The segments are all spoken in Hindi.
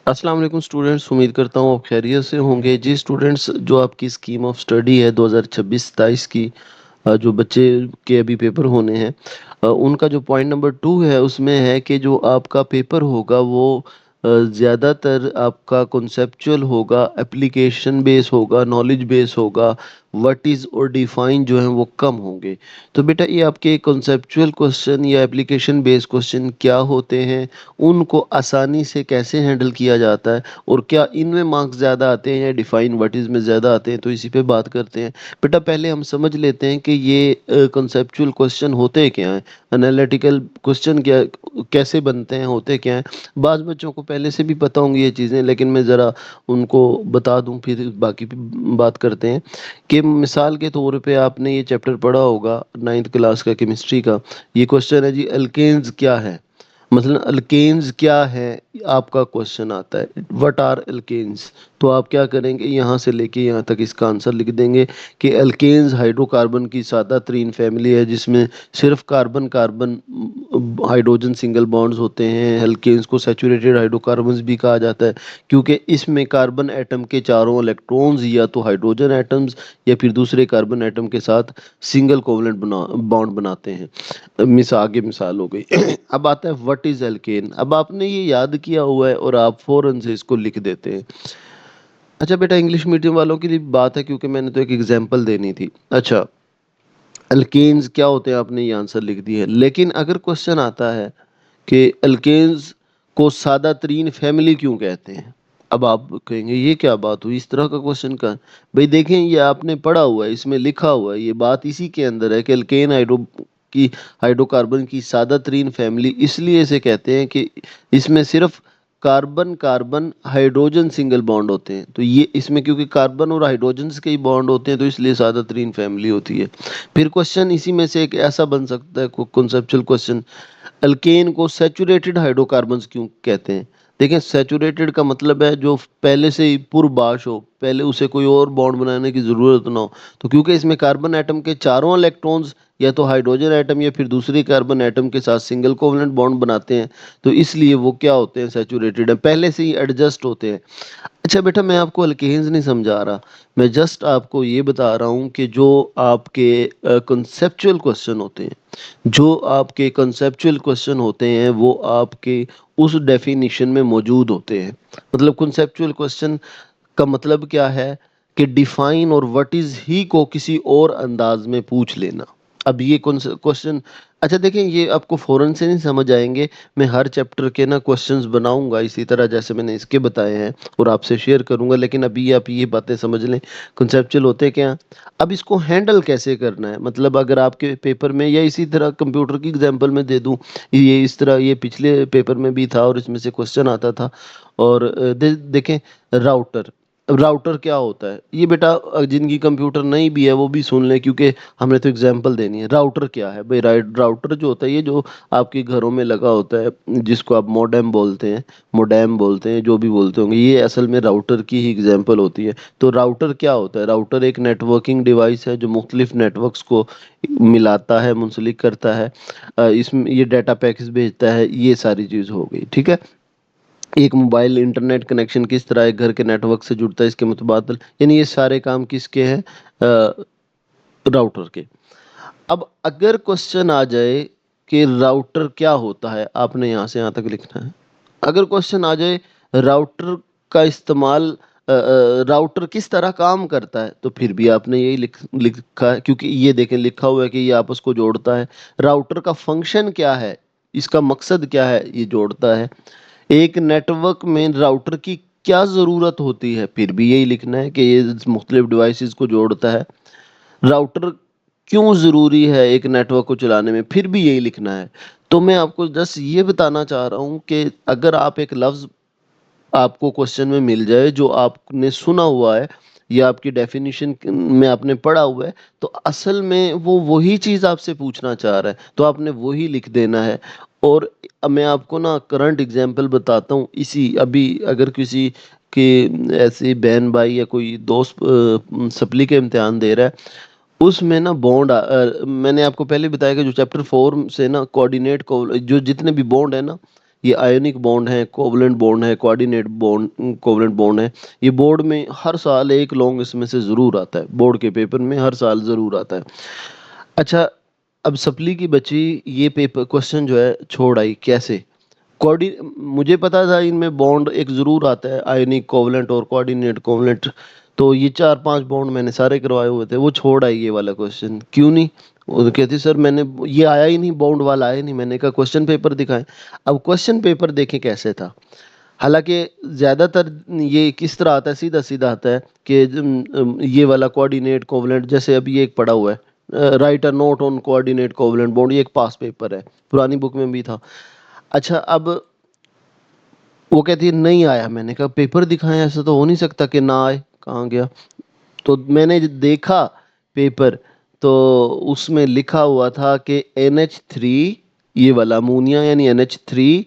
अस्सलाम वालेकुम स्टूडेंट्स, उम्मीद करता हूँ आप खैरियत से होंगे। जी स्टूडेंट्स, जो आपकी स्कीम ऑफ स्टडी है 2026-27 की, जो बच्चे के अभी पेपर होने हैं, उनका जो पॉइंट नंबर 2 है उसमें है कि जो आपका पेपर होगा वो ज़्यादातर आपका कॉन्सेप्चुअल होगा, एप्लीकेशन बेस होगा, नॉलेज बेस होगा। व्हाट इज़ और डिफाइन जो है वो कम होंगे। तो बेटा ये आपके कॉन्सेप्चुअल क्वेश्चन या एप्लीकेशन बेस्ड क्वेश्चन क्या होते हैं, उनको आसानी से कैसे हैंडल किया जाता है, और क्या इनमें मार्क्स ज़्यादा आते हैं या डिफाइन व्हाट इज़ में ज़्यादा आते हैं, तो इसी पे बात करते हैं। बेटा पहले हम समझ लेते हैं कि ये कॉन्सेप्चुअल क्वेश्चन होते क्या हैं, एनालिटिकल क्वेश्चन क्या कैसे बनते हैं, होते क्या हैं। बाज़ बच्चों को पहले से भी पता होंगी ये चीज़ें, लेकिन मैं ज़रा उनको बता दूं, फिर बाकी पे बात करते हैं। कि मिसाल के तौर पे आपने ये चैप्टर पढ़ा होगा 9th क्लास का, केमिस्ट्री का। ये क्वेश्चन है जी, अल्केन्स क्या है। मतलब अल्केन्स क्या है, आपका क्वेश्चन आता है व्हाट आर अल्केन्स। तो आप क्या करेंगे, यहाँ से लेके यहाँ तक इसका आंसर लिख देंगे कि अल्केन्स हाइड्रोकार्बन की सादा तरीन फैमिली है जिसमें सिर्फ carbon carbon hydrogen single bonds होते हैं। अल्केन्स को सैचुरेटेड हाइड्रोकार्बन्स भी कहा जाता है, क्योंकि इसमें कार्बन एटम के चारों इलेक्ट्रॉन्स या तो हाइड्रोजन एटम्स या फिर दूसरे कार्बन एटम के साथ सिंगल कोवलेंट बॉन्ड बनाते हैं। आगे मिसाल हो गई। अब आता है व्हाट इज एल्केन। अब आपने ये याद किया हुआ है और आप फौरन से इसको लिख देते हैं। अच्छा बेटा, इंग्लिश मीडियम वालों के लिए बात है, क्योंकि मैंने तो एक एग्जांपल देनी थी। अच्छा, अल्केन्स क्या होते हैं आपने ये आंसर लिख दिए है, लेकिन अगर क्वेश्चन आता है कि अल्केन्स को सादा तरीन फैमिली क्यों कहते हैं, अब आप कहेंगे ये क्या बात हुई, इस तरह का क्वेश्चन का। भाई देखें, ये आपने पढ़ा हुआ है, इसमें लिखा हुआ है, ये बात इसी के अंदर है कि अल्केन की हाइड्रोकार्बन की सादा तरीन फैमिली इसलिए इसे कहते हैं कि इसमें सिर्फ carbon carbon hydrogen single bond होते हैं। तो ये इसमें क्योंकि कार्बन और हाइड्रोजन के ही बॉन्ड होते हैं, तो इसलिए सादा तरीन फैमिली होती है। फिर क्वेश्चन इसी में से एक ऐसा बन सकता है, कॉन्सेप्चुअल क्वेश्चन, अल्केन को सैचुरेटेड हाइड्रोकार्बन्स क्यों कहते हैं। देखें, सैचुरेटेड का मतलब है जो पहले से ही पूर्वबाश हो, पहले उसे कोई और बॉन्ड बनाने की जरूरत ना हो। तो क्योंकि इसमें कार्बन एटम के चारों इलेक्ट्रॉन्स या तो हाइड्रोजन एटम या फिर दूसरे कार्बन एटम के साथ सिंगल कोवलेंट बॉन्ड बनाते हैं, तो इसलिए वो क्या होते हैं, सैचुरेटेड है, पहले से ही एडजस्ट होते हैं। अच्छा बेटा, मैं आपको अल्केन्स नहीं समझा रहा, मैं जस्ट आपको ये बता रहा हूँ कि जो आपके कंसेप्चुअल क्वेश्चन होते हैं, जो आपके कंसेप्चुअल क्वेश्चन होते हैं वो आपके उस डेफिनेशन में मौजूद होते हैं। मतलब कंसेप्चुअल क्वेश्चन का मतलब क्या है कि डिफाइन और व्हाट इज ही को किसी और अंदाज में पूछ लेना। अब ये क्वेश्चन, अच्छा देखें, ये आपको फौरन से नहीं समझ आएंगे। मैं हर चैप्टर के ना क्वेश्चंस बनाऊंगा इसी तरह जैसे मैंने इसके बताए हैं, और आपसे शेयर करूंगा, लेकिन अभी आप ये बातें समझ लें कंसेप्चुअल होते क्या हैं। अब इसको हैंडल कैसे करना है, मतलब अगर आपके पेपर में या इसी तरह कंप्यूटर की एग्जांपल में दे दूं, ये इस तरह ये पिछले पेपर में भी था और इसमें से क्वेश्चन आता था। और देखें, राउटर, राउटर क्या होता है, ये बेटा जिनकी कंप्यूटर नहीं भी है वो भी सुन लें, क्योंकि हमने तो एग्जांपल देनी है। राउटर क्या है भाई, राउटर जो होता है, ये जो आपके घरों में लगा होता है, जिसको आप मोडेम बोलते हैं, मोडेम बोलते हैं, जो भी बोलते होंगे, ये असल में राउटर की ही एग्जांपल होती है। तो राउटर क्या होता है, राउटर एक नेटवर्किंग डिवाइस है जो मुख्तलिफ नेटवर्क्स को मिलाता है, मुंसलिक करता है, इसमें ये डाटा पैकेज भेजता है, ये सारी चीज़ हो गई, ठीक है। एक मोबाइल इंटरनेट कनेक्शन किस तरह एक घर के नेटवर्क से जुड़ता है, इसके मुतबादल, यानी ये सारे काम किसके हैं, राउटर के। अब अगर क्वेश्चन आ जाए कि राउटर क्या होता है, आपने यहाँ से यहाँ तक लिखना है। अगर क्वेश्चन आ जाए राउटर का इस्तेमाल, राउटर किस तरह काम करता है, तो फिर भी आपने यही लिखा है, क्योंकि ये देखें लिखा हुआ है कि ये आपस को जोड़ता है। राउटर का फंक्शन क्या है, इसका मकसद क्या है, ये जोड़ता है। एक नेटवर्क में राउटर की क्या ज़रूरत होती है, फिर भी यही लिखना है कि ये मुख्तलिफ डिवाइसेस को जोड़ता है। राउटर क्यों ज़रूरी है एक नेटवर्क को चलाने में, फिर भी यही लिखना है। तो मैं आपको जस्ट ये बताना चाह रहा हूँ कि अगर आप एक लफ्ज़ आपको क्वेश्चन में मिल जाए जो आपने सुना हुआ है या आपकी डेफिनेशन में आपने पढ़ा हुआ है, तो असल में वो वही चीज़ आपसे पूछना चाह रहा है, तो आपने वही लिख देना है। और अब मैं आपको ना करंट एग्जांपल बताता हूँ, इसी अभी अगर किसी के ऐसे बहन भाई या कोई दोस्त सप्ली के इम्तिहान दे रहा है, उसमें ना बॉन्ड, मैंने आपको पहले बताया कि जो चैप्टर 4 से ना कोऑर्डिनेट को जो जितने भी बॉन्ड है ना, ये आयोनिक बॉन्ड है, कोवलेंट बॉन्ड है, कोऑर्डिनेट बॉन्ड, कोवलेंट बॉन्ड है। ये बोर्ड में हर साल एक लॉन्ग इसमें से ज़रूर आता है, बोर्ड के पेपर में हर साल ज़रूर आता है। अच्छा, अब सप्ली की बच्ची ये पेपर क्वेश्चन जो है छोड़ आई कैसे? कोऑर्डि मुझे पता था इनमें बॉन्ड एक ज़रूर आता है, आयोनिक कोवलेंट और कोऑर्डिनेट कोवलेंट। तो ये 4-5 बॉन्ड मैंने सारे करवाए हुए थे, वो छोड़ आई ये वाला क्वेश्चन। क्यों नहीं? वो तो कहती सर मैंने ये आया ही नहीं, बॉन्ड वाला आया नहीं। मैंने कहा क्वेश्चन पेपर दिखाएं। अब क्वेश्चन पेपर देखें कैसे था। हालांकि ज़्यादातर ये किस तरह आता है, सीधा सीधा आता है कि ये वाला कोऑर्डिनेट कोवलेंट, जैसे अभी ये एक पड़ा हुआ है, right a note on coordinate covalent bond, ये एक पास पेपर है, पुरानी बुक में भी था। अच्छा, अब वो कहती है नहीं आया। मैंने कहा पेपर दिखाएं, ऐसा तो हो नहीं सकता कि ना आए, कहाँ गया? तो मैंने देखा पेपर, तो उसमें लिखा हुआ था कि NH3, ये वाला अमोनिया यानी NH3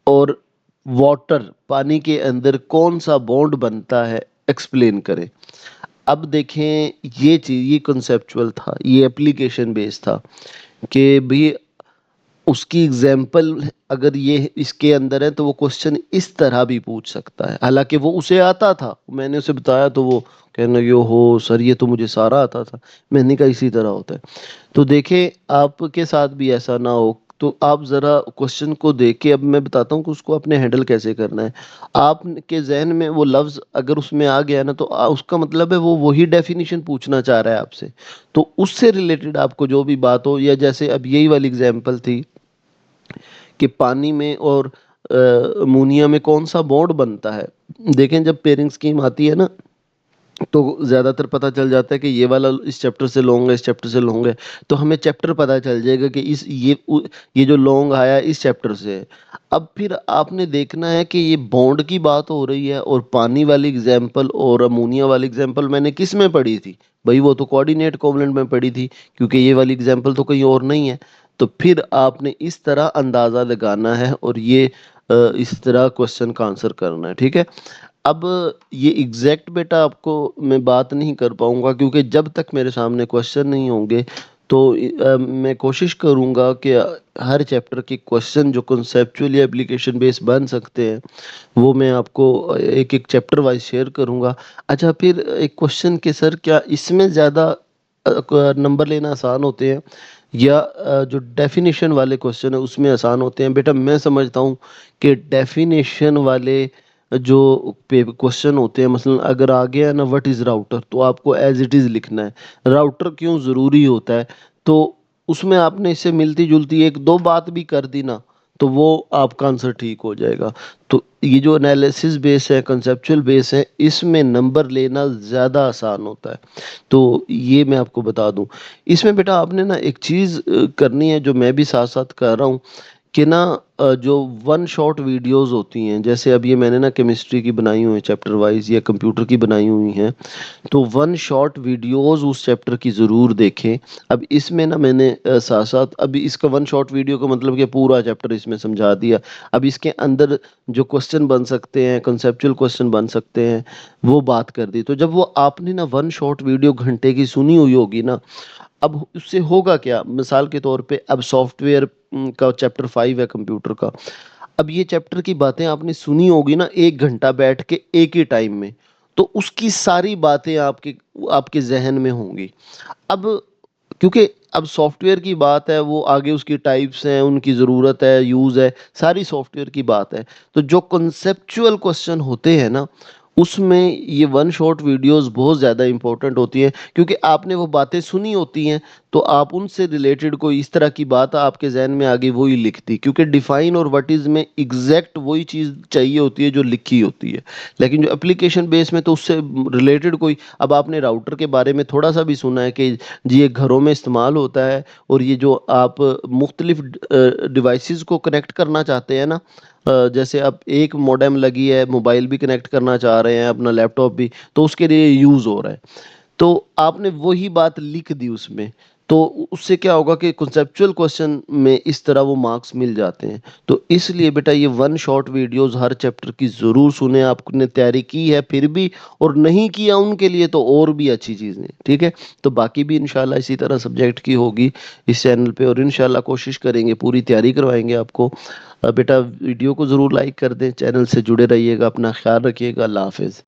और वाटर, पानी के अंदर कौन सा बॉन्ड बनता है, एक्सप्लेन करें। अब देखें, ये चीज ये कॉन्सेप्चुअल था, ये एप्लीकेशन बेस्ड था कि भाई उसकी एग्जाम्पल अगर ये इसके अंदर है तो वो क्वेश्चन इस तरह भी पूछ सकता है। हालांकि वो उसे आता था, मैंने उसे बताया तो वो कहने लगे हो सर ये तो मुझे सारा आता था। मैंने कहा इसी तरह होता है। तो देखें आपके साथ भी ऐसा ना हो, तो आप ज़रा क्वेश्चन को देख के, अब मैं बताता हूँ कि उसको अपने हैंडल कैसे करना है। आपके जहन में वो लफ्ज़ अगर उसमें आ गया ना, तो उसका मतलब है वो वही डेफिनेशन पूछना चाह रहा है आपसे। तो उससे रिलेटेड आपको जो भी बात हो, या जैसे अब यही वाली एग्जांपल थी कि पानी में और अमोनिया में कौन सा बॉन्ड बनता है। देखें जब पेयरिंग स्कीम आती है ना, तो ज़्यादातर पता चल जाता है कि ये वाला इस चैप्टर से लॉन्ग है, इस चैप्टर से लॉन्ग है। तो हमें चैप्टर पता चल जाएगा कि ये जो लॉन्ग आया है इस चैप्टर से है। अब फिर आपने देखना है कि ये बॉन्ड की बात हो रही है, और पानी वाली एग्जाम्पल और अमोनिया वाली एग्जाम्पल मैंने किस में पढ़ी थी? भाई वो तो कोऑर्डिनेट कोवलेंट में पढ़ी थी, क्योंकि ये वाली एग्जाम्पल तो कहीं और नहीं है। तो फिर आपने इस तरह अंदाज़ा लगाना है, और ये इस तरह क्वेश्चन का आंसर करना है, ठीक है? अब ये एग्जैक्ट बेटा आपको मैं बात नहीं कर पाऊंगा, क्योंकि जब तक मेरे सामने क्वेश्चन नहीं होंगे, तो मैं कोशिश करूंगा कि हर चैप्टर के क्वेश्चन जो कॉन्सेप्चुअल या एप्लीकेशन बेस बन सकते हैं, वो मैं आपको एक एक चैप्टर वाइज शेयर करूंगा। अच्छा, फिर एक क्वेश्चन के सर क्या इसमें ज़्यादा नंबर लेना आसान होते हैं, या जो डेफिनेशन वाले क्वेश्चन है उसमें आसान होते हैं? बेटा मैं समझता हूँ कि डेफिनेशन वाले जो क्वेश्चन होते हैं, मसलन अगर आ गया है ना व्हाट इज़ राउटर, तो आपको एज इट इज़ लिखना है। राउटर क्यों ज़रूरी होता है, तो उसमें आपने इससे मिलती जुलती एक दो बात भी कर दी ना, तो वो आपका आंसर ठीक हो जाएगा। तो ये जो एनालिसिस बेस है, कंसेप्चुअल बेस है, इसमें नंबर लेना ज़्यादा आसान होता है। तो ये मैं आपको बता दूं। इसमें बेटा आपने ना एक चीज़ करनी है, जो मैं भी साथ साथ कर रहा हूँ, कि ना जो वन शॉट वीडियोस होती हैं, जैसे अब ये मैंने ना केमिस्ट्री की बनाई हुई है चैप्टर वाइज, या कंप्यूटर की बनाई हुई हैं, तो वन शॉट वीडियोस उस चैप्टर की ज़रूर देखें। अब इसमें ना मैंने साथ साथ अभी इसका वन शॉट वीडियो का मतलब कि पूरा चैप्टर इसमें समझा दिया। अब इसके अंदर जो क्वेश्चन बन सकते हैं, कंसेप्चुअल क्वेश्चन बन सकते हैं, वो बात कर दी। तो जब वो आपने ना वन शॉट वीडियो घंटे की सुनी हुई होगी ना, अब उससे होगा क्या, मिसाल के तौर पे अब सॉफ्टवेयर का चैप्टर 5 है कंप्यूटर का। अब ये चैप्टर की बातें आपने सुनी होगी ना 1 घंटा बैठ के एक ही टाइम में, तो उसकी सारी बातें आपके आपके जहन में होंगी। अब क्योंकि अब सॉफ्टवेयर की बात है, वो आगे उसकी टाइप्स हैं, उनकी ज़रूरत है, यूज़ है, सारी सॉफ्टवेयर की बात है। तो जो कॉन्सेप्चुअल क्वेश्चन होते हैं ना, उसमें ये वन शॉट वीडियोस बहुत ज़्यादा इंपॉर्टेंट होती हैं, क्योंकि आपने वो बातें सुनी होती हैं, तो आप उनसे रिलेटेड कोई इस तरह की बात आपके जहन में आ गई, वही लिखती, क्योंकि डिफाइन और व्हाट इज़ में एग्जैक्ट वही चीज़ चाहिए होती है जो लिखी होती है। लेकिन जो एप्लीकेशन बेस में, तो उससे रिलेटेड कोई, अब आपने राउटर के बारे में थोड़ा सा भी सुना है कि जी ये घरों में इस्तेमाल होता है, और ये जो आप मुख्तलिफ डिवाइसेस को कनेक्ट करना चाहते हैं ना, जैसे आप एक मॉडेम लगी है, मोबाइल भी कनेक्ट करना चाह रहे हैं, अपना लैपटॉप भी, तो उसके लिए यूज़ हो रहा है। तो आपने वही बात लिख दी उसमें, तो उससे क्या होगा कि कॉन्सेप्चुअल क्वेश्चन में इस तरह वो मार्क्स मिल जाते हैं। तो इसलिए बेटा ये वन शॉट वीडियोस हर चैप्टर की ज़रूर सुने, आपने तैयारी की है फिर भी और नहीं किया उनके लिए तो और भी अच्छी चीज़ें, ठीक है। तो बाकी भी इंशाल्लाह इसी तरह सब्जेक्ट की होगी इस चैनल पे, और इंशाल्लाह कोशिश करेंगे, पूरी तैयारी करवाएंगे आपको। बेटा वीडियो को ज़रूर लाइक कर दें, चैनल से जुड़े रहिएगा, अपना ख्याल रखिएगा, अल्लाह हाफिज़।